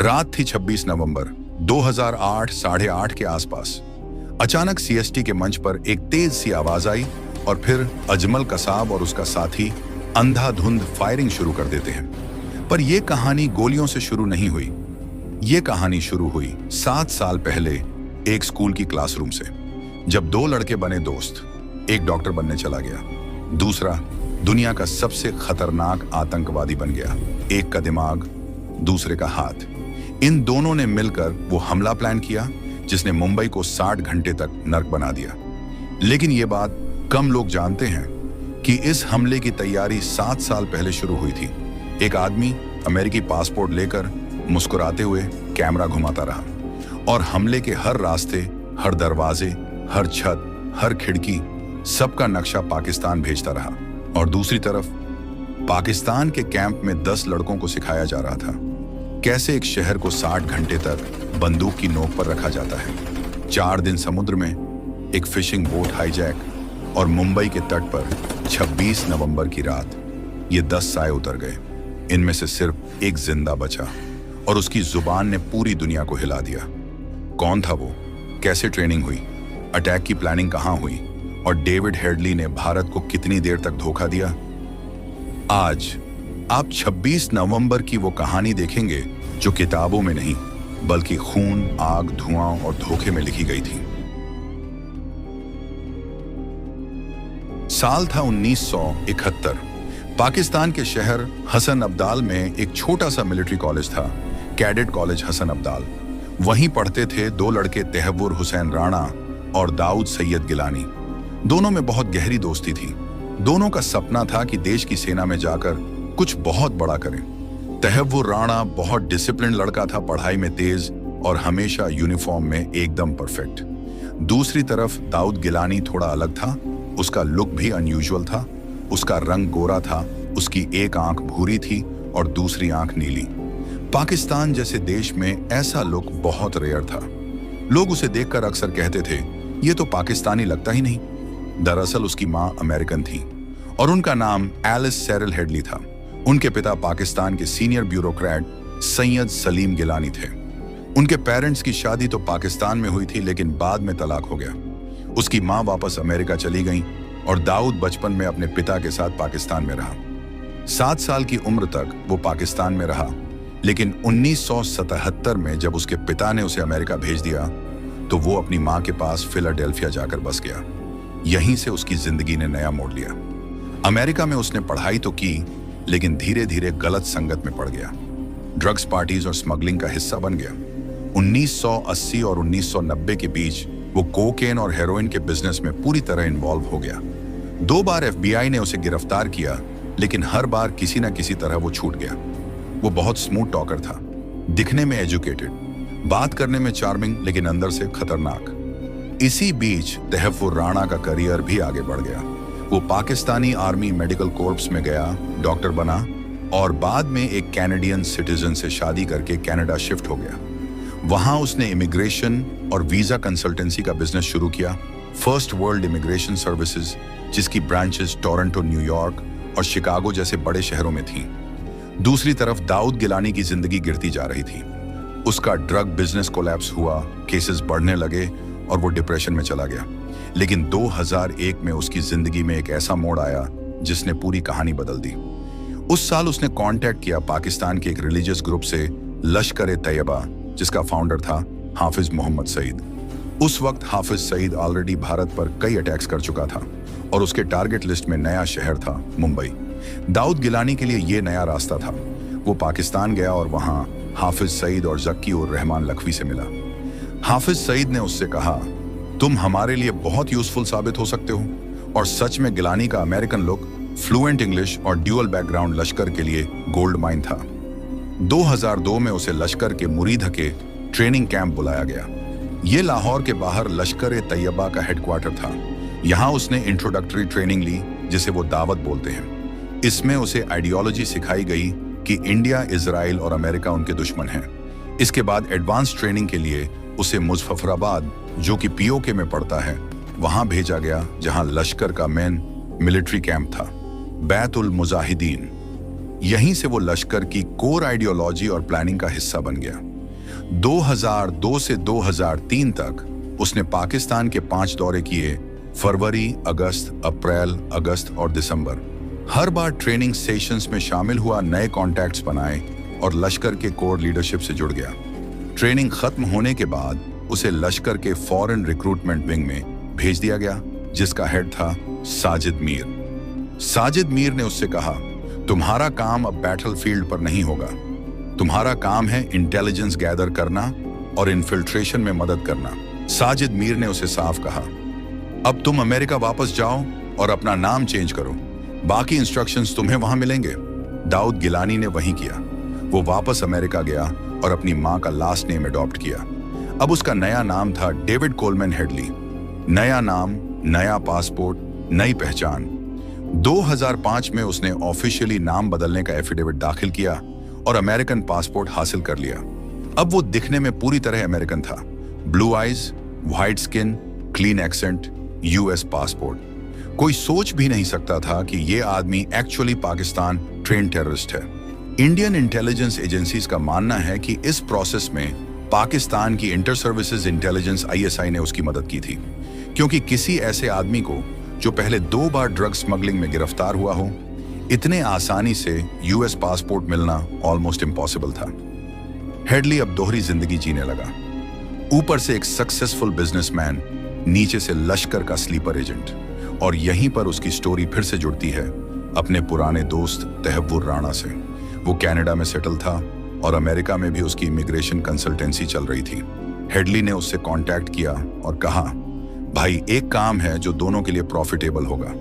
रात थी 26 नवंबर 2008 8:30 के आसपास। अचानक सीएसटी के मंच पर एक तेज सी आवाज आई और फिर अजमल कसाब और उसका साथी अंधाधुंध फायरिंग शुरू कर देते हैं। पर यह कहानी गोलियों से शुरू नहीं हुई। ये कहानी शुरू हुई 7 साल पहले एक स्कूल की क्लासरूम से, जब दो लड़के बने दोस्त। एक डॉक्टर बनने चला गया, दूसरा दुनिया का सबसे खतरनाक आतंकवादी बन गया। एक का दिमाग, दूसरे का हाथ। इन दोनों ने मिलकर वो हमला प्लान किया जिसने मुंबई को 60 घंटे तक नर्क बना दिया। लेकिन ये बात कम लोग जानते हैं कि इस हमले की तैयारी 7 साल पहले शुरू हुई थी। एक आदमी अमेरिकी पासपोर्ट लेकर मुस्कुराते हुए कैमरा घुमाता रहा और हमले के हर रास्ते, हर दरवाजे, हर छत, हर खिड़की, सबका नक्शा पाकिस्तान भेजता रहा। और दूसरी तरफ पाकिस्तान के कैंप में 10 लड़कों को सिखाया जा रहा था कैसे एक शहर को 60 घंटे तक बंदूक की नोक पर रखा जाता है। 4 दिन समुद्र में, एक फिशिंग बोट हाईजैक और मुंबई के तट पर 26 नवंबर की रात ये 10 साए उतर गए। इनमें से सिर्फ एक जिंदा बचा और उसकी जुबान ने पूरी दुनिया को हिला दिया। कौन था वो? कैसे ट्रेनिंग हुई? अटैक की प्लानिंग कहां हुई? और डेविड हेडली ने भारत को कितनी देर तक धोखा दिया? आज आप 26 नवंबर की वो कहानी देखेंगे जो किताबों में नहीं बल्कि खून, आग, धुआं और धोखे में लिखी गई थी। साल था 1971। पाकिस्तान के शहर हसन अब्दाल में एक छोटा सा मिलिट्री कॉलेज था, कैडेट कॉलेज हसन अब्दाल। वहीं पढ़ते थे 2 लड़के, तहव्वुर हुसैन राणा और दाऊद सैयद गिलानी। दोनों में बहुत गहरी दोस्ती थी। दोनों का सपना था कि देश की सेना में जाकर कुछ बहुत बड़ा करें। तहव्वुर राणा बहुत डिसिप्लिन लड़का था, पढ़ाई में तेज और हमेशा यूनिफॉर्म में एकदम परफेक्ट। दूसरी तरफ दाऊद गिलानी थोड़ा अलग था। उसका लुक भी अनयूजुअल था। उसका रंग गोरा था, उसकी एक आंख भूरी थी और दूसरी आंख नीली। पाकिस्तान जैसे देश में ऐसा लुक बहुत रेयर था। लोग उसे देखकर अक्सर कहते थे, ये तो पाकिस्तानी लगता ही नहीं। दरअसल उसकी मां अमेरिकन थी और उनका नाम एलिस सेरिल हेडली था। उनके पिता पाकिस्तान के सीनियर ब्यूरोक्रेट सैयद सलीम गिलानी थे। उनके पेरेंट्स की शादी तो पाकिस्तान में हुई थी, लेकिन बाद में तलाक हो गया। उसकी मां वापस अमेरिका चली गई और दाऊद बचपन में अपने पिता के साथ पाकिस्तान में रहा। 7 साल की उम्र तक वो पाकिस्तान में रहा, लेकिन 1977 में जब उसके पिता ने उसे अमेरिका भेज दिया तो वो अपनी मां के पास फिलाडेल्फिया जाकर बस गया। यहीं से उसकी जिंदगी ने नया मोड़ लिया। अमेरिका में उसने पढ़ाई तो की, लेकिन धीरे धीरे गलत संगत में पड़ गया। ड्रग्स पार्टीज और स्मगलिंग का हिस्सा बन गया। 1980 और 1990 के बीच वो कोकेन और हेरोइन के बिजनेस में पूरी तरह इन्वॉल्व हो गया। 2 बार FBI ने उसे गिरफ्तार किया, लेकिन हर बार किसी न किसी तरह वो छूट गया। वो बहुत स्मूथ टॉकर था, दिखने में एजुकेटेड, बात करने में चार्मिंग, लेकिन अंदर से खतरनाक। इसी बीच तहव्वुर राणा का करियर भी आगे बढ़ गया। वो पाकिस्तानी आर्मी मेडिकल कोर्प्स में गया, डॉक्टर बना और बाद में एक कैनेडियन सिटीजन से शादी करके कनाडा शिफ्ट हो गया। वहां उसने इमिग्रेशन और वीजा कंसल्टेंसी का बिजनेस शुरू किया, फर्स्ट वर्ल्ड इमिग्रेशन सर्विसेज, जिसकी ब्रांचेस टोरंटो, न्यूयॉर्क और शिकागो जैसे बड़े शहरों में थीं। दूसरी तरफ दाऊद गिलानी की जिंदगी गिरती जा रही थी। उसका ड्रग बिजनेस कोलैप्स हुआ, केसेस बढ़ने लगे और वो डिप्रेशन में चला गया। लेकिन 2001 में उसकी जिंदगी में एक ऐसा मोड़ आया जिसने पूरी कहानी बदल दी। उस साल उसने कांटेक्ट किया पाकिस्तान के एक रिलीजियस ग्रुप से, लश्कर-ए-तैयबा, जिसका फाउंडर था हाफिज मोहम्मद सईद। उस वक्त हाफिज सईद ऑलरेडी भारत पर कई अटैक्स कर चुका था और उसके टारगेट लिस्ट में नया शहर था मुंबई। दाऊद गिलानी के लिए यह नया रास्ता था। वो पाकिस्तान गया और वहां हाफिज सईद और जक्की उर रहमान लखवी से मिला। हाफिज सईद ने उससे कहा, तुम हमारे लिए बहुत यूजफुल साबित हो सकते हो। और सच में गिलानी का अमेरिकन लुक, फ्लुएंट इंग्लिश और ड्यूअल बैकग्राउंड लश्कर के लिए गोल्ड माइन था। 2002 में उसे लश्कर के मुरीद के ट्रेनिंग कैंप बुलाया गया। ये लाहौर के बाहर लश्कर-ए-तैयबा का हेडक्वार्टर था। यहाँ उसने इंट्रोडक्टरी ट्रेनिंग ली, जिसे वो दावत बोलते हैं। इसमें उसे आइडियोलॉजी सिखाई गई कि इंडिया, इजराइल और अमेरिका उनके दुश्मन हैं। इसके बाद एडवांस ट्रेनिंग के लिए उसे मुजफ्फराबाद, जो कि पीओके में पड़ता है, वहां भेजा गया, जहां लश्कर का मेन मिलिट्री कैंप था, बैतुल मुजाहिदीन। यहीं से वो लश्कर की कोर आइडियोलॉजी और प्लानिंग का हिस्सा बन गया। 2002 से 2003 तक उसने पाकिस्तान के 5 दौरे किए, फरवरी, अगस्त, अप्रैल, अगस्त और दिसंबर। हर बार ट्रेनिंग सेशंस में शामिल हुआ, नए कॉन्टैक्ट्स बनाए और लश्कर के कोर लीडरशिप से जुड़ गया। ट्रेनिंग खत्म होने के बाद उसे लश्कर के फॉरेन रिक्रूटमेंट विंग में भेज दिया गया, जिसका हेड था साजिद मीर। साजिद मीर ने उससे कहा, तुम्हारा काम अब बैटलफील्ड पर नहीं होगा, तुम्हारा काम है इंटेलिजेंस गैदर करना और इन्फिल्ट्रेशन में मदद करना। साजिद मीर ने उसे साफ कहा, अब तुम अमेरिका वापस जाओ और अपना नाम चेंज करो, बाकी इंस्ट्रक्शंस तुम्हें वहां मिलेंगे। दाऊद गिलानी ने वही किया। वो वापस अमेरिका गया और अपनी मां का लास्ट नेम अडॉप्ट किया। अब उसका नया नाम था डेविड कोलमैन हेडली। नया नाम, नया पासपोर्ट, नई पहचान। 2005 में उसने ऑफिशियली नाम बदलने का एफिडेविट दाखिल किया और अमेरिकन पासपोर्ट हासिल कर लिया। अब वो दिखने में पूरी तरह अमेरिकन था। Blue eyes, white skin, clean accent, US passport. कोई सोच भी नहीं सकता था कि ये आदमी एक्चुअली पाकिस्तान ट्रेन टेररिस्ट है। इंडियन इंटेलिजेंस एजेंसीज का मानना है कि इस प्रोसेस में पाकिस्तान की इंटर सर्विसेज इंटेलिजेंस आईएसआई ने उसकी मदद की थी, क्योंकि किसी ऐसे आदमी को जो पहले 2 बार ड्रग स्मगलिंग में गिरफ्तार हुआ हो, इतने आसानी से यूएस पासपोर्ट मिलना ऑलमोस्ट इम्पॉसिबल था। हेडली अब दोहरी जिंदगी जीने लगा, ऊपर से एक सक्सेसफुल बिजनेसमैन, नीचे से लश्कर का स्लीपर एजेंट। और यहीं पर उसकी स्टोरी फिर से जुड़ती है अपने पुराने दोस्त तहव्वुर राणा से। वो कनाडा में सेटल था और अमेरिका में भी उसकी इमिग्रेशन कंसल्टेंसी चल रही थी। हेडली ने उससे कांटेक्ट किया और कहा, भाई एक काम है जो दोनों के लिए प्रॉफिटेबल होगा।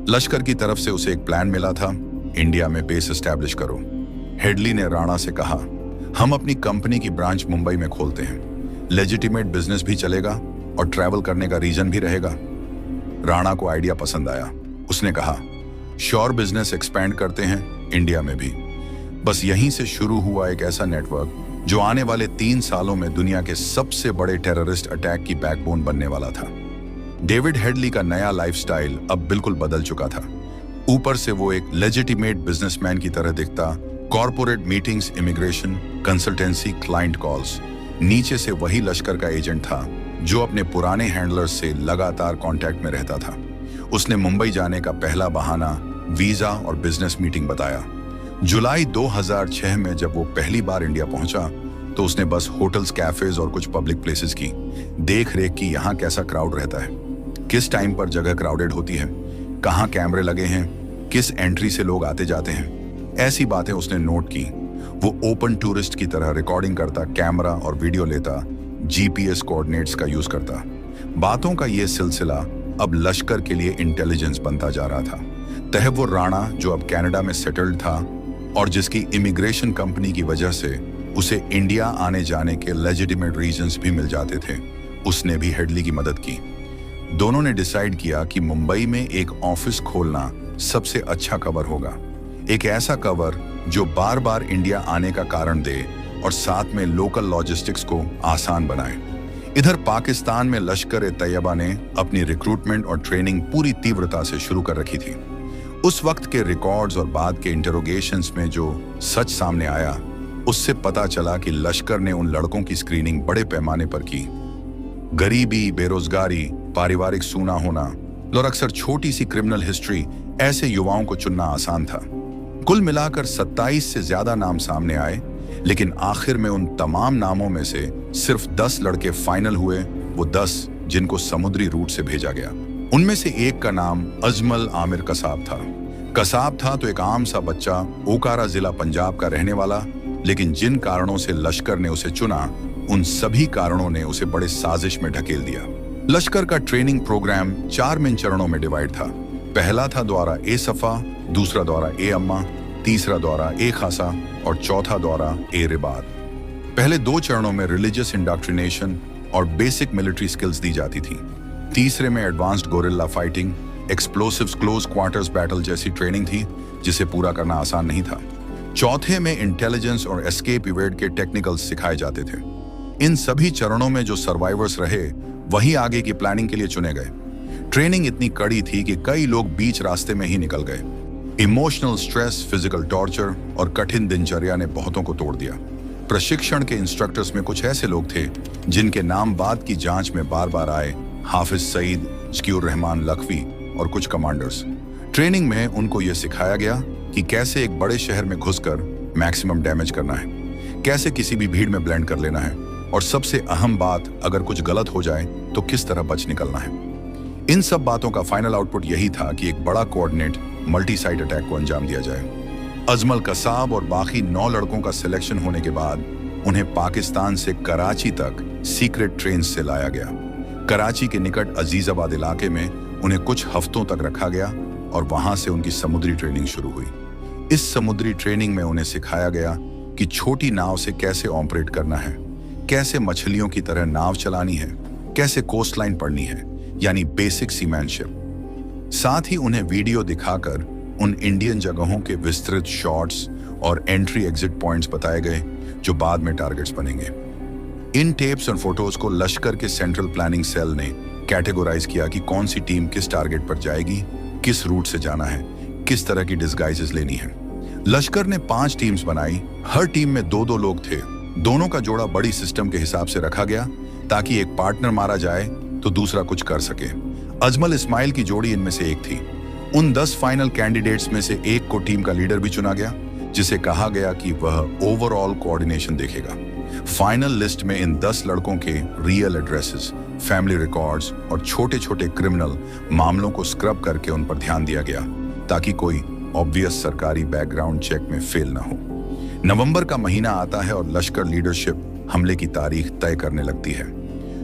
लश्कर की तरफ से उसे एक प्लान मिला था, इंडिया में बेस एस्टैब्लिश करो। हेडली ने राणा से कहा, हम अपनी कंपनी की ब्रांच मुंबई में खोलते हैं, लेजिटिमेट बिजनेस भी चलेगा और ट्रैवल करने का रीजन भी रहेगा। राणा को आइडिया पसंद आया। उसने कहा, श्योर, बिजनेस एक्सपैंड करते हैं इंडिया में भी। बस यहीं से शुरू हुआ एक ऐसा नेटवर्क जो आने वाले 3 सालों में दुनिया के सबसे बड़े टेररिस्ट अटैक की बैकबोन बनने वाला था। डेविड हेडली का नया लाइफस्टाइल अब बिल्कुल बदल चुका था। ऊपर से वो एक लेजिटिमेट बिजनेसमैन की तरह दिखता, corporate meetings, immigration, consultancy, client calls. नीचे से वही लश्कर का एजेंट था जो अपने पुराने हैंडलर्स से लगातार कांटेक्ट में रहता था। उसने मुंबई जाने का पहला बहाना वीजा और बिजनेस मीटिंग बताया। जुलाई 2006 में जब वो पहली बार इंडिया पहुंचा तो उसने बस होटल्स, कैफेज और कुछ पब्लिक प्लेसेस की देख रेख की। यहाँ कैसा क्राउड रहता है, किस टाइम पर जगह क्राउडेड होती है, कहाँ कैमरे लगे हैं, किस एंट्री से लोग आते जाते हैं, ऐसी बातें उसने नोट की। वो ओपन टूरिस्ट की तरह रिकॉर्डिंग करता, कैमरा और वीडियो लेता, जीपीएस कोऑर्डिनेट्स का यूज करता। बातों का यह सिलसिला अब लश्कर के लिए इंटेलिजेंस बनता जा रहा था। तहव्वुर राणा, जो अब कनाडा में सेटल्ड था और जिसकी इमिग्रेशन कंपनी की वजह से उसे इंडिया आने जाने के लेजिटिमेट रीजंस भी मिल जाते थे, उसने भी हेडली की मदद की। दोनों ने डिसाइड किया कि मुंबई में एक ऑफिस खोलना सबसे अच्छा कवर होगा, एक ऐसा कवर जो बार बार इंडिया आने का कारण दे और साथ में लोकल लॉजिस्टिक्स को आसान बनाए। इधर पाकिस्तान में लश्कर ए तैयबा ने अपनी रिक्रूटमेंट और ट्रेनिंग पूरी तीव्रता से शुरू कर रखी थी। उस वक्त के रिकॉर्ड्स और बाद के इंटरोगेशंस में जो सच सामने आया, उससे पता चला कि लश्कर ने उन लड़कों की स्क्रीनिंग बड़े पैमाने पर की। गरीबी, बेरोजगारी, पारिवारिक सूना होना और अक्सर छोटी सी क्रिमिनल हिस्ट्री, ऐसे युवाओं को चुनना आसान था। कुल मिलाकर 27 से ज्यादा नाम सामने आए, लेकिन आखिर में उन तमाम नामों में से सिर्फ 10 लड़के फाइनल हुए, वो 10 जिनको समुद्री रूट से भेजा गया। उनमें से एक का नाम अजमल आमिर कसाब था। कसाब था तो एक आम सा बच्चा, ओकारा जिला पंजाब का रहने वाला, लेकिन जिन कारणों से लश्कर ने उसे चुना, उन सभी कारणों ने उसे बड़े साजिश में ढकेल दिया। लश्कर का ट्रेनिंग प्रोग्राम 4 मेन चरणों में डिवाइड था। पहला था दौरा ए सफा, दूसरा दौरा ए अम्मा, तीसरा दौरा ए खासा और चौथा दौरा ए रिबात। पहले 2 चरणों में रिलीजियस इंडॉक्ट्रिनेशन और बेसिक मिलिट्री स्किल्स दी जाती थी। तीसरे में advanced gorilla fighting, explosives, close quarters battle जैसी ट्रेनिंग थी, जिसे पूरा करना आसान नहीं था। चौथे में इंटेलिजेंस और एस्केप इवेड के टेक्निकल्स सिखाए जाते थे। इन सभी चरणों में जो सर्वाइवर्स रहे, वही आगे की प्लानिंग के लिए चुने गए। ट्रेनिंग इतनी कड़ी थी कि कई लोग बीच रास्ते में ही निकल गए। इमोशनल स्ट्रेस, फिजिकल टॉर्चर और कठिन दिनचर्या ने बहुतों को तोड़ दिया। प्रशिक्षण के इंस्ट्रक्टर्स में कुछ ऐसे लोग थे जिनके नाम बाद की जांच में बार बार आए, हाफिज सईद, ज़कियुर रहमान लखवी और कुछ कमांडर्स। ट्रेनिंग में उनको यह सिखाया गया कि कैसे एक बड़े शहर में घुसकर मैक्सिमम डैमेज करना है, कैसे किसी भी भीड़ में ब्लेंड कर लेना है, और सबसे अहम बात, अगर कुछ गलत हो जाए तो किस तरह बच निकलना है। इन सब बातों का फाइनल आउटपुट यही था कि एक बड़ा कोऑर्डिनेट मल्टी साइट अटैक को अंजाम दिया जाए। अजमल कसाब और बाकी 9 लड़कों का सिलेक्शन होने के बाद उन्हें पाकिस्तान से कराची तक सीक्रेट ट्रेन से लाया गया। कराची के निकट अजीजाबाद इलाके में उन्हें कुछ हफ्तों तक रखा गया और वहां से उनकी समुद्री ट्रेनिंग शुरू हुई। इस समुद्री ट्रेनिंग में उन्हें सिखाया गया कि छोटी नाव से कैसे ऑपरेट करना है, कैसे मछलियों की तरह नाव चलानी है, कैसे कोस्ट लाइन पढ़नी है, यानी बेसिक सीमैनशिप। साथ ही उन्हें वीडियो दिखाकर उन इंडियन जगहों के विस्तृत शॉट्स और एंट्री एग्जिट पॉइंट्स बताए गए जो बाद में टारगेट्स बनेंगे। इन टेप्स और फोटोज को लश्कर के सेंट्रल प्लानिंग सेल ने कैटेगोराइज किया कि कौन सी टीम किस टारगेट पर जाएगी, किस रूट से जाना है, किस तरह की डिस्गाइजेस लेनी है। लश्कर ने 5 टीम्स बनाई। हर टीम में 2-2 लोग थे। दोनों का जोड़ा बड़ी सिस्टम के हिसाब से रखा गया ताकि एक पार्टनर मारा जाए तो दूसरा कुछ कर सके। अजमल इस्माइल की जोड़ी इनमें से एक थी। उन 10 फाइनल कैंडिडेट्स में से एक को टीम का लीडर भी चुना गया, जिसे कहा गया कि वह ओवरऑल कोऑर्डिनेशन देखेगा। फाइनल लिस्ट में इन 10 लड़कों के रियल एड्रेसेस, फैमिली रिकॉर्ड्स और छोटे छोटे क्रिमिनल मामलों को स्क्रब करके उन पर ध्यान दिया गया ताकि कोई ऑब्वियस सरकारी बैकग्राउंड चेक में फेल ना हो। नवंबर का महीना आता है और लश्कर लीडरशिप हमले की तारीख तय करने लगती है।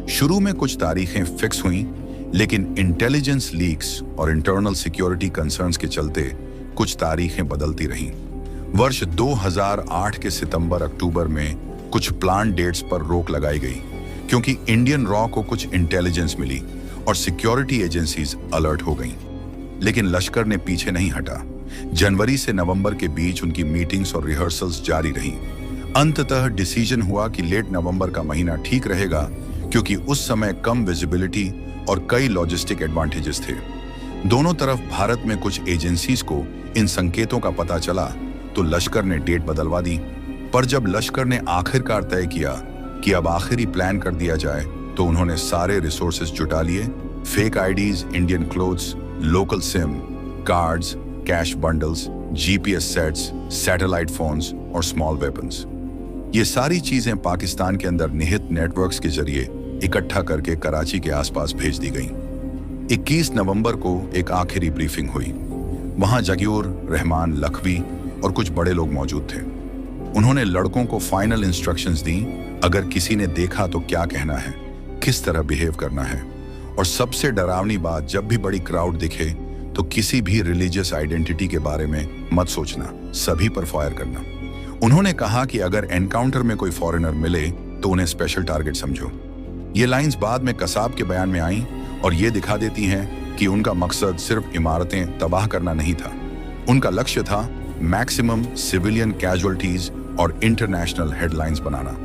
शुरू में कुछ तारीखें फिक्स हुई, लेकिन इंटेलिजेंस लीक्स और इंटरनल सिक्योरिटी कंसर्न्स के चलते कुछ तारीखें बदलती रहीं। वर्ष 2008 के सितंबर-अक्टूबर में कुछ प्लान डेट्स पर रोक लगाई गई क्योंकि इंडियन रॉ को कुछ इंटेलिजेंस मिली और सिक्योरिटी एजेंसीज अलर्ट हो गईं। लेकिन लश्कर ने पीछे नहीं हटा। जनवरी से नवंबर के बीच उनकी मीटिंग्स और रिहर्सल्स जारी रहीं। अंततः डिसीजन हुआ कि लेट नवंबर का महीना ठीक रहेगा क्योंकि उस समय कम विजिबिलिटी और कई लॉजिस्टिक एडवांटेजेस थे। दोनों तरफ भारत में कुछ एजेंसीज को इन संकेतों का पता चला तो लश्कर ने डेट बदलवा दी। पर जब लश्कर ने आखिरकार तय किया कि अब आखिरी प्लान कर दिया जाए तो उन्होंने सारे रिसोर्सेज जुटा लिए। Fake IDs, Indian clothes, local SIM cards, cash bundles, GPS sets, satellite phones और स्मॉल वेपन्स। ये सारी चीजें पाकिस्तान के अंदर निहित नेटवर्क्स के जरिए इकट्ठा करके कराची के आसपास भेज दी गईं। 21 नवंबर को एक आखिरी ब्रीफिंग हुई। वहां ज़कियुर रहमान लखवी और कुछ बड़े लोग मौजूद थे। उन्होंने लड़कों को फाइनल इंस्ट्रक्शंस दी, अगर किसी ने देखा तो क्या कहना है, किस तरह बिहेव करना है, और सबसे डरावनी बात, जब भी बड़ी क्राउड दिखे तो किसी भी रिलीजियस आइडेंटिटी के बारे में मत सोचना, सभी पर फायर करना। उन्होंने कहा कि अगर एनकाउंटर में कोई फॉरेनर मिले तो उन्हें स्पेशल टारगेट समझो। ये लाइंस बाद में कसाब के बयान में आईं और ये दिखा देती हैं कि उनका मकसद सिर्फ इमारतें तबाह करना नहीं था। उनका लक्ष्य था मैक्सिमम सिविलियन कैजुअल्टीज और इंटरनेशनल हेडलाइंस बनाना।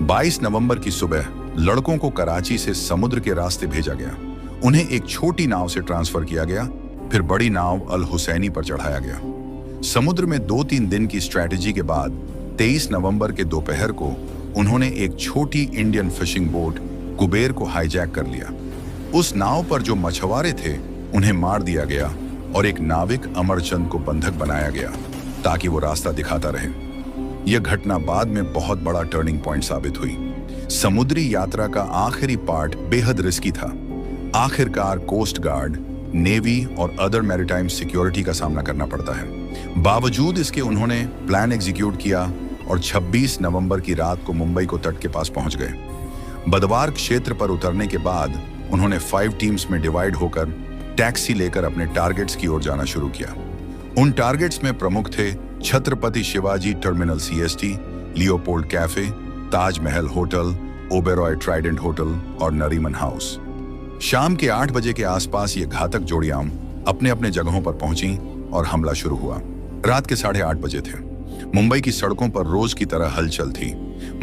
22 नवंबर की सुबह लड़कों को कराची से समुद्र के रास्ते भेजा गया। उन्हें एक छोटी नाव से ट्रांसफर किया गया, फिर बड़ी नाव अल हुसैनी पर चढ़ाया गया। समुद्र में 2-3 दिन की स्ट्रैटेजी के बाद 23 नवंबर के दोपहर को उन्होंने एक छोटी इंडियन फिशिंग बोट कुबेर को हाईजैक कर लिया। उस नाव पर जो मछुआरे थे उन्हें मार दिया गया और एक नाविक अमरचंद को बंधक बनाया गया ताकि वो रास्ता दिखाता रहे। यह घटना बाद में बहुत बड़ा टर्निंग पॉइंट साबित हुई। समुद्री यात्रा का आखिरी पार्ट बेहद रिस्की था। आखिरकार कोस्ट गार्ड, नेवी और अदर मैरीटाइम सिक्योरिटी का सामना करना पड़ता है। बावजूद इसके उन्होंने प्लान एग्जीक्यूट किया और 26 नवंबर की रात को मुंबई को तट के पास पहुंच गए। बदवार क्षेत्र पर उतरने के बाद उन्होंने 5 टीम्स में डिवाइड होकर टैक्सी लेकर अपने टारगेट्स की ओर जाना शुरू किया। उन टारगेट्स में प्रमुख थे Chhatrapati Shivaji terminal CST, Leopold cafe, Taj Mahal hotel, Oberoi Trident hotel और नरीमन हाउस। शाम के 8 बजे के आसपास ये घातक जोड़ियां अपने अपने जगहों पर पहुंची और हमला शुरू हुआ। रात के 8:30 बजे थे। मुंबई की सड़कों पर रोज की तरह हलचल थी।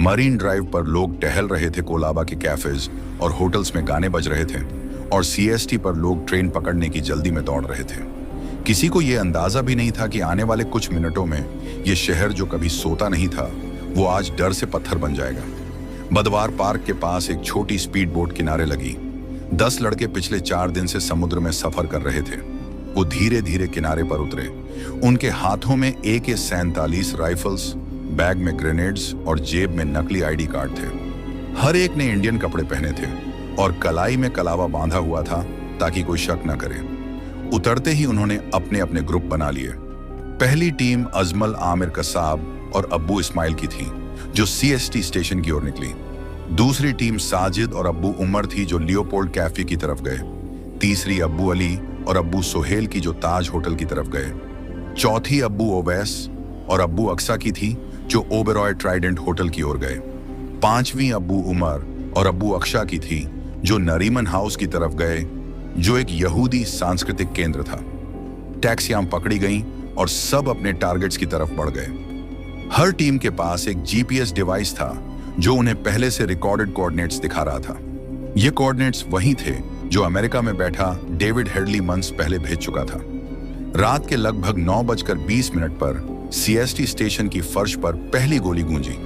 मरीन ड्राइव पर लोग टहल रहे थे, कोलाबा के कैफेज और होटल्स में गाने बज रहे थे और सीएसटी पर लोग ट्रेन पकड़ने की जल्दी में दौड़ रहे थे। किसी को यह अंदाजा भी नहीं था कि आने वाले कुछ मिनटों में यह शहर जो कभी सोता नहीं था वो आज डर से पत्थर बन जाएगा। बदवार पार्क के पास एक छोटी स्पीड बोट किनारे लगी। 10 लड़के पिछले 4 दिन से समुद्र में सफर कर रहे थे। वो धीरे धीरे किनारे पर उतरे। उनके हाथों में AK-47 राइफल्स, बैग में ग्रेनेड्स और जेब में नकली ID कार्ड थे। हर एक ने इंडियन कपड़े पहने थे और कलाई में कलावा बांधा हुआ था ताकि कोई शक न करे। उतरते ही उन्होंने अपने अपने ग्रुप बना लिए। पहली टीम अजमल आमिर कसाब और अब्बू इस्माइल की थी जो CST स्टेशन की ओर निकली। दूसरी टीम साजिद और अब्बू उमर थी जो लियोपोल्ड कैफे की तरफ गए। तीसरी अब्बू अली और अब्बू सोहेल की जो ताज होटल की तरफ गए। चौथी अब्बू ओवैस और अब्बू अक्सा की थी जो ओबेरॉय ट्राइडेंट होटल की ओर गए। पांचवी अब्बू उमर और अब्बू अक्शा की थी जो नरीमन हाउस की तरफ गए, जो एक यहूदी सांस्कृतिक केंद्र था। टैक्सियां पकड़ी गईं और सब अपने टारगेट्स की तरफ बढ़ गए। हर टीम के पास एक GPS डिवाइस था जो उन्हें पहले से रिकॉर्डेड कोऑर्डिनेट्स दिखा रहा था। ये कोऑर्डिनेट्स वही थे जो अमेरिका में बैठा डेविड हेडली मंथ्स पहले भेज चुका था। रात के लगभग 9:20 पर CST स्टेशन की फर्श पर पहली गोली गूंजी।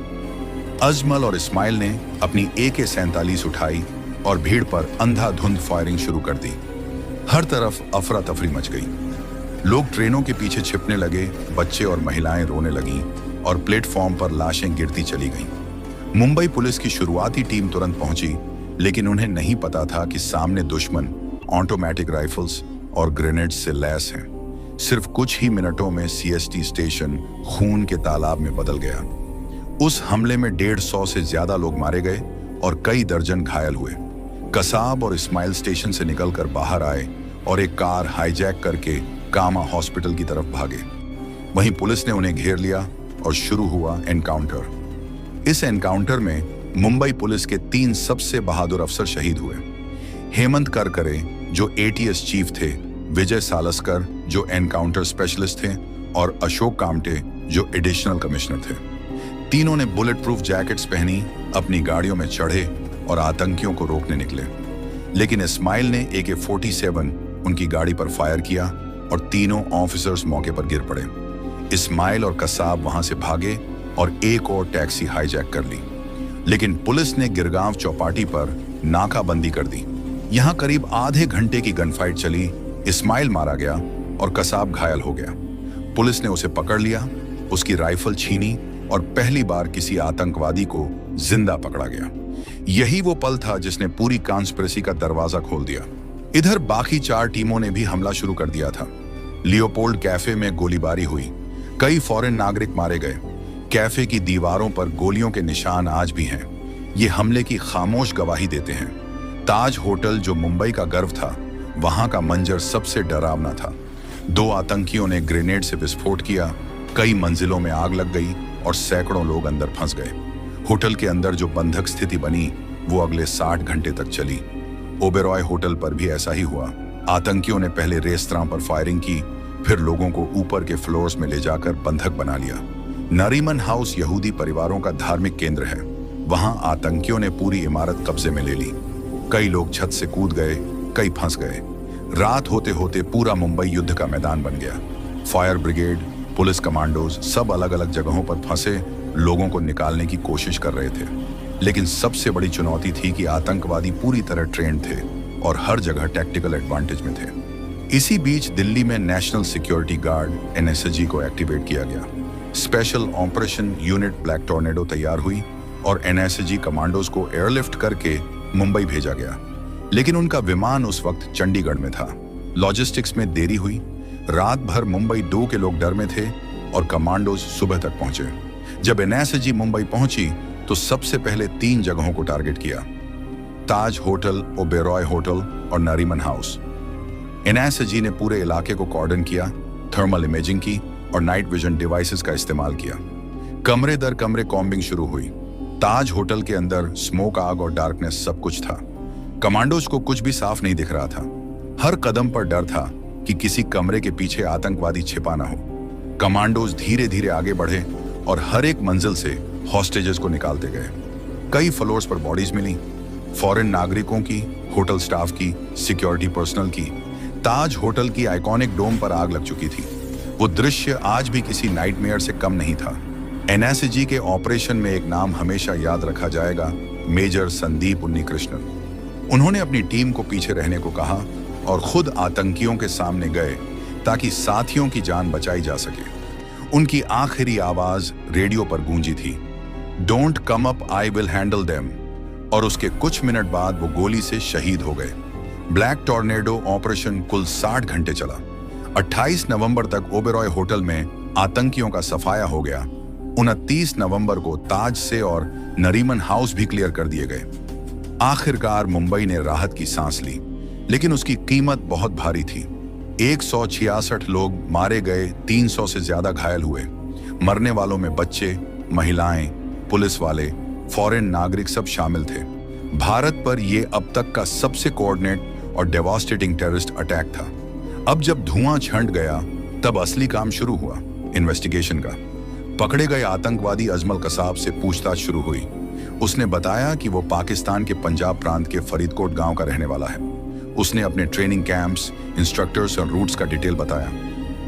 अजमल और इस्माइल ने अपनी AK-47 उठाई और भीड़ पर अंधाधुंध फायरिंग शुरू कर दी। हर तरफ अफरा तफरी मच गई। लोग ट्रेनों के पीछे छिपने लगे, बच्चे और महिलाएं रोने लगीं और प्लेटफॉर्म पर लाशें गिरती चली गईं। मुंबई पुलिस की शुरुआती टीम तुरंत पहुंची, लेकिन उन्हें नहीं पता था कि सामने दुश्मन ऑटोमेटिक राइफल्स और ग्रेनेड्स से लैस हैं। सिर्फ कुछ ही मिनटों में CST स्टेशन खून के तालाब में बदल गया। उस हमले में 150 से ज्यादा लोग मारे गए और कई दर्जन घायल हुए। कसाब और इस्माइल स्टेशन से निकलकर बाहर आए और एक कार हाईजैक करके कामा हॉस्पिटल की तरफ भागे। वहीं पुलिस ने उन्हें घेर लिया और शुरू हुआ एनकाउंटर। इस एनकाउंटर में मुंबई पुलिस के 3 सबसे बहादुर अफसर शहीद हुए। हेमंत करकरे जो ATS चीफ थे, विजय सालस्कर जो एनकाउंटर स्पेशलिस्ट थे और अशोक कामटे जो एडिशनल कमिश्नर थे। तीनों ने बुलेट प्रूफ जैकेट्स पहनी, अपनी गाड़ियों में चढ़े और आतंकियों को रोकने निकले। लेकिन इस्माइल ने AK-47 उनकी गाड़ी पर फायर किया और तीनों ऑफिसर्स मौके पर गिर पड़े। इस्माइल और कसाब वहां से भागे और एक और टैक्सी हाईजैक कर ली। लेकिन पुलिस ने गिरगांव चौपाटी पर नाकाबंदी कर दी। यहां करीब आधे घंटे की गनफाइट चली। इस्माइल मारा गया और कसाब घायल हो गया। पुलिस ने उसे पकड़ लिया, उसकी राइफल छीनी और पहली बार किसी आतंकवादी को जिंदा पकड़ा गया। यही वो पल था जिसने पूरी कॉन्स्पिरेसी का दरवाजा खोल दिया। इधर बाकी 4 टीमों ने भी हमला शुरू कर दिया था। लियोपोल्ड कैफे में गोलीबारी हुई, कई फॉरेन नागरिक मारे गए। कैफे की दीवारों पर गोलियों के निशान आज भी हैं। ये हमले की खामोश गवाही देते हैं। ताज होटल जो मुंबई का गर्व था, वहां का मंजर सबसे डरावना था। 2 आतंकियों ने ग्रेनेड से विस्फोट किया, कई मंजिलों में आग लग गई और सैकड़ों लोग अंदर फंस गए। होटल के अंदर जो बंधक स्थिति बनी वो अगले 60 घंटे तक चली। ओबेरॉय होटल पर भी ऐसा ही हुआ। आतंकियों ने पहले रेस्तरां पर फायरिंग की, फिर लोगों को ऊपर के फ्लोर्स में ले जाकर बंधक बना लिया। नरीमन हाउस यहूदी परिवारों का धार्मिक केंद्र है। वहां आतंकियों ने पूरी इमारत कब्जे में ले ली। कई लोग छत से कूद गए, कई फंस गए। रात होते होते पूरा मुंबई युद्ध का मैदान बन गया। फायर ब्रिगेड, पुलिस कमांडोज सब अलग अलग जगहों पर फंसे लोगों को निकालने की कोशिश कर रहे थे। लेकिन सबसे बड़ी चुनौती थी कि आतंकवादी पूरी तरह ट्रेंड थे और हर जगह टैक्टिकल एडवांटेज में थे। इसी बीच दिल्ली में नेशनल सिक्योरिटी गार्ड NSG को एक्टिवेट किया गया। Special operation unit black tornado तैयार हुई और NSG कमांडोज को एयरलिफ्ट करके मुंबई भेजा गया। लेकिन उनका विमान उस वक्त चंडीगढ़ में था। लॉजिस्टिक्स में देरी हुई। रात भर मुंबई 2 के लोग डर में थे और कमांडोज सुबह तक पहुंचे। जब NSG मुंबई पहुंची तो सबसे पहले 3 जगहों को टारगेट किया: ताज होटल, ओबेरॉय होटल और नरीमन हाउस। NSG ने पूरे इलाके को कॉर्डन किया, थर्मल इमेजिंग की और नाइट विजन डिवाइसेस का इस्तेमाल किया। कमरे दर कमरे कॉम्बिंग शुरू हुई। ताज होटल के अंदर स्मोक, आग और डार्कनेस सब कुछ था। कमांडोज को कुछ भी साफ नहीं दिख रहा था। हर कदम पर डर था कि किसी कमरे के पीछे आतंकवादी छिपा ना हो। कमांडोज धीरे धीरे आगे बढ़े और हर एक मंजिल से हॉस्टेजेस को निकालते गए। कई फ्लोर्स पर बॉडीज मिली, फॉरेन नागरिकों की, होटल स्टाफ की, सिक्योरिटी पर्सनल की। ताज होटल की आइकॉनिक डोम पर आग लग चुकी थी। वो दृश्य आज भी किसी नाइटमेयर से कम नहीं था। एनएसजी के ऑपरेशन में एक नाम हमेशा याद रखा जाएगा, मेजर संदीप उन्नीकृष्णन। उन्होंने अपनी टीम को पीछे रहने को कहा और खुद आतंकियों के सामने गए ताकि साथियों की जान बचाई जा सके। उनकी आखिरी आवाज रेडियो पर गूंजी थी, don't come up, I will handle them. और उसके कुछ मिनट बाद वो गोली से शहीद हो गए। ब्लैक टॉर्नेडो ऑपरेशन कुल 60 घंटे चला। 28 नवंबर तक ओबेरॉय होटल में आतंकियों का सफाया हो गया। 29 नवंबर को ताज से और नरीमन हाउस भी क्लियर कर दिए गए। आखिरकार मुंबई ने राहत की सांस ली, लेकिन उसकी कीमत बहुत भारी थी। 166 लोग मारे गए, 300 से ज्यादा घायल हुए। मरने वालों में बच्चे, महिलाएं, पुलिस वाले, फॉरेन नागरिक सब शामिल थे। भारत पर यह अब तक का सबसे कोऑर्डिनेट और डेवास्टेटिंग टेररिस्ट अटैक था। अब जब धुआं छंट गया, तब असली काम शुरू हुआ, इन्वेस्टिगेशन का। पकड़े गए आतंकवादी अजमल कसाब से पूछताछ शुरू हुई। उसने बताया कि वो पाकिस्तान के पंजाब प्रांत के फरीदकोट गांव का रहने वाला है। उसने अपने ट्रेनिंग कैंप्स, इंस्ट्रक्टर्स और रूट्स का डिटेल बताया।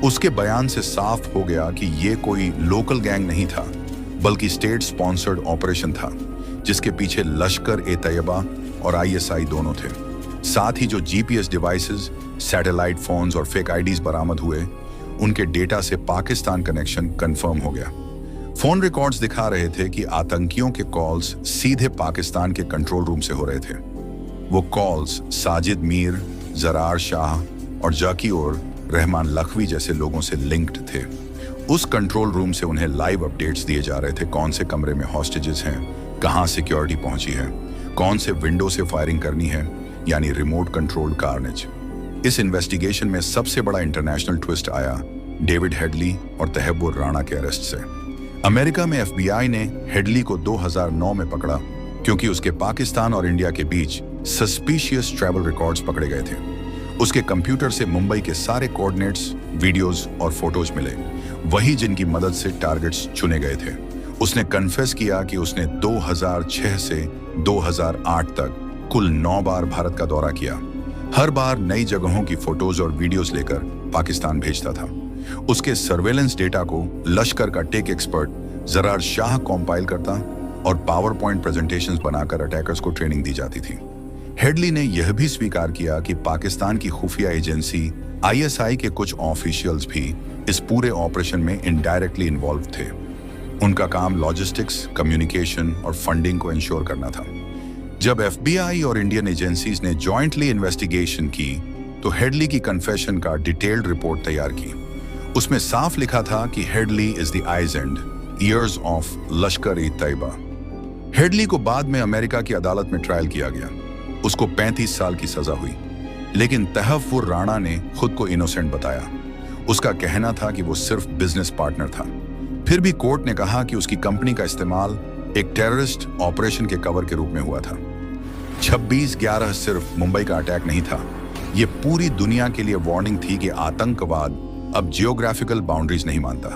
उसके बयान से साफ हो गया कि ये कोई लोकल गैंग नहीं था, बल्कि स्टेट स्पॉन्सर्ड ऑपरेशन था, जिसके पीछे लश्कर-ए-तैयबा और आईएसआई दोनों थे। साथ ही जो जीपीएस डिवाइसेस, सैटेलाइट फोन्स और फेक आईडीज बरामद हुए, उनके डेटा से पाकिस्तान कनेक्शन कंफर्म हो गया। फोन रिकॉर्ड्स दिखा रहे थे कि आतंकियों के कॉल्स सीधे पाकिस्तान के कंट्रोल रूम से हो रहे थे। वो कॉल्स साजिद मीर, जरार शाह और जाकिर रहमान लखवी जैसे लोगों से लिंक्ड थे। उस कंट्रोल रूम से उन्हें लाइव अपडेट्स दिए जा रहे थे, कौन से कमरे में हॉस्टेजेस हैं, कहां सिक्योरिटी पहुंची है, कौन से विंडो से फायरिंग करनी है, यानी रिमोट कंट्रोल्ड कार्नेज। इस इन्वेस्टिगेशन में सबसे बड़ा इंटरनेशनल ट्विस्ट आया डेविड हेडली और तहव्वुर राणा के अरेस्ट से। अमेरिका में एफबीआई ने हेडली को 2009 में पकड़ा क्योंकि उसके पाकिस्तान और इंडिया के बीच सस्पिशियस ट्रैवल रिकॉर्ड्स पकड़े गए थे। उसके कंप्यूटर से मुंबई के सारे कोऑर्डिनेट्स, वीडियोस और फोटोज मिले, वही जिनकी मदद से टारगेट्स चुने गए थे। उसने कन्फेस किया कि उसने 2006 से 2008 तक कुल 9 बार भारत का दौरा किया। हर बार नई जगहों की फोटोज और वीडियोस लेकर पाकिस्तान भेजता था। उसके सर्वेलेंस डेटा को लश्कर का tech expert Zarar Shah compile करता और पावर पॉइंट प्रेजेंटेशंस बनाकर अटैकर्स को ट्रेनिंग दी जाती थी। हेडली ने यह भी स्वीकार किया कि पाकिस्तान की खुफिया एजेंसी आईएसआई के कुछ ऑफिशियल्स भी इस पूरे ऑपरेशन में इनडायरेक्टली इन्वॉल्व थे। उनका काम लॉजिस्टिक्स, कम्युनिकेशन और फंडिंग को इंश्योर करना था। जब एफबीआई और इंडियन एजेंसीज ने जॉइंटली इन्वेस्टिगेशन की, तो हेडली की कन्फेशन का डिटेल्ड रिपोर्ट तैयार की। उसमें साफ लिखा था कि Headley is the eyes and ears of Lashkar-e-Taiba. Headley को बाद में अमेरिका की अदालत में ट्रायल किया गया। उसको 35 साल की सजा हुई, लेकिन तहव्वुर राणा ने खुद को इनोसेंट बताया। उसका कहना था कि वो सिर्फ बिजनेस पार्टनर था। फिर भी कोर्ट ने कहा कि उसकी कंपनी का इस्तेमाल एक टेररिस्ट ऑपरेशन के कवर के रूप में हुआ था। 26/11 सिर्फ मुंबई का अटैक नहीं था, ये पूरी दुनिया के लिए वार्निंग थी कि आतंकवाद अब जियोग्राफिकल बाउंड्रीज नहीं मानता।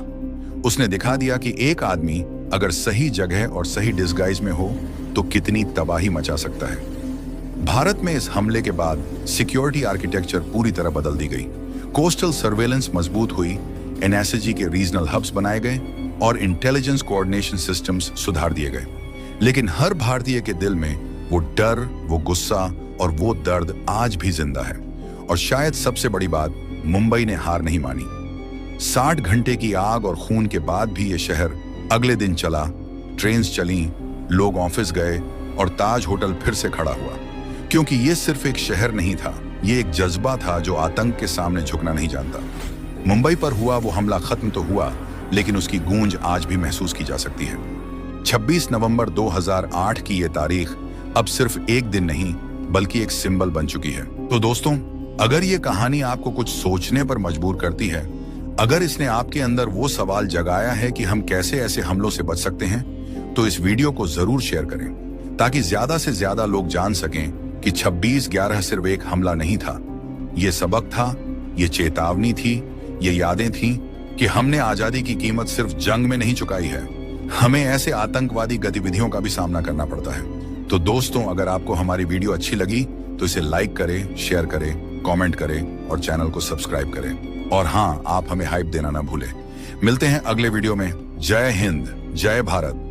उसने दिखा दिया कि एक आदमी अगर सही जगह और सही डिस्गाइज में हो तो कितनी तबाही मचा सकता है। भारत में इस हमले के बाद सिक्योरिटी आर्किटेक्चर पूरी तरह बदल दी गई। कोस्टल सर्वेलेंस मजबूत हुई, एनएसजी के रीजनल हब्स बनाए गए और इंटेलिजेंस कोऑर्डिनेशन सिस्टम्स सुधार दिए गए। लेकिन हर भारतीय के दिल में वो डर, वो गुस्सा और वो दर्द आज भी जिंदा है। और शायद सबसे बड़ी बात, मुंबई ने हार नहीं मानी। 60 घंटे की आग और खून के बाद भी ये शहर अगले दिन चला, ट्रेन्स चली, लोग ऑफिस गए और ताज होटल फिर से खड़ा हुआ। क्योंकि ये सिर्फ एक शहर नहीं था, ये एक जज्बा था जो आतंक के सामने झुकना नहीं जानता। मुंबई पर हुआ वो हमला खत्म तो हुआ, लेकिन उसकी गूंज आज भी महसूस की जा सकती है। 26 नवंबर 2008 की ये तारीख अब सिर्फ एक दिन नहीं, बल्कि एक सिंबल बन चुकी है। तो दोस्तों, अगर ये कहानी आपको कुछ सोचने पर मजबूर करती है, अगर इसने आपके अंदर वो सवाल जगाया है कि हम कैसे ऐसे हमलों से बच सकते हैं, तो इस वीडियो को जरूर शेयर करें, ताकि ज्यादा से ज्यादा लोग जान सकें कि 26/11 सिर्फ एक हमला नहीं था, ये सबक था, ये चेतावनी थी, ये यादें थीं कि हमने आजादी की कीमत सिर्फ जंग में नहीं चुकाई है, हमें ऐसे आतंकवादी गतिविधियों का भी सामना करना पड़ता है। तो दोस्तों, अगर आपको हमारी वीडियो अच्छी लगी तो इसे लाइक करें, शेयर करें, कमेंट करें और चैनल को सब्सक्राइब करें। और हाँ, आप हमें हाइप देना ना भूलें। मिलते हैं अगले वीडियो में। जय हिंद। जय भारत।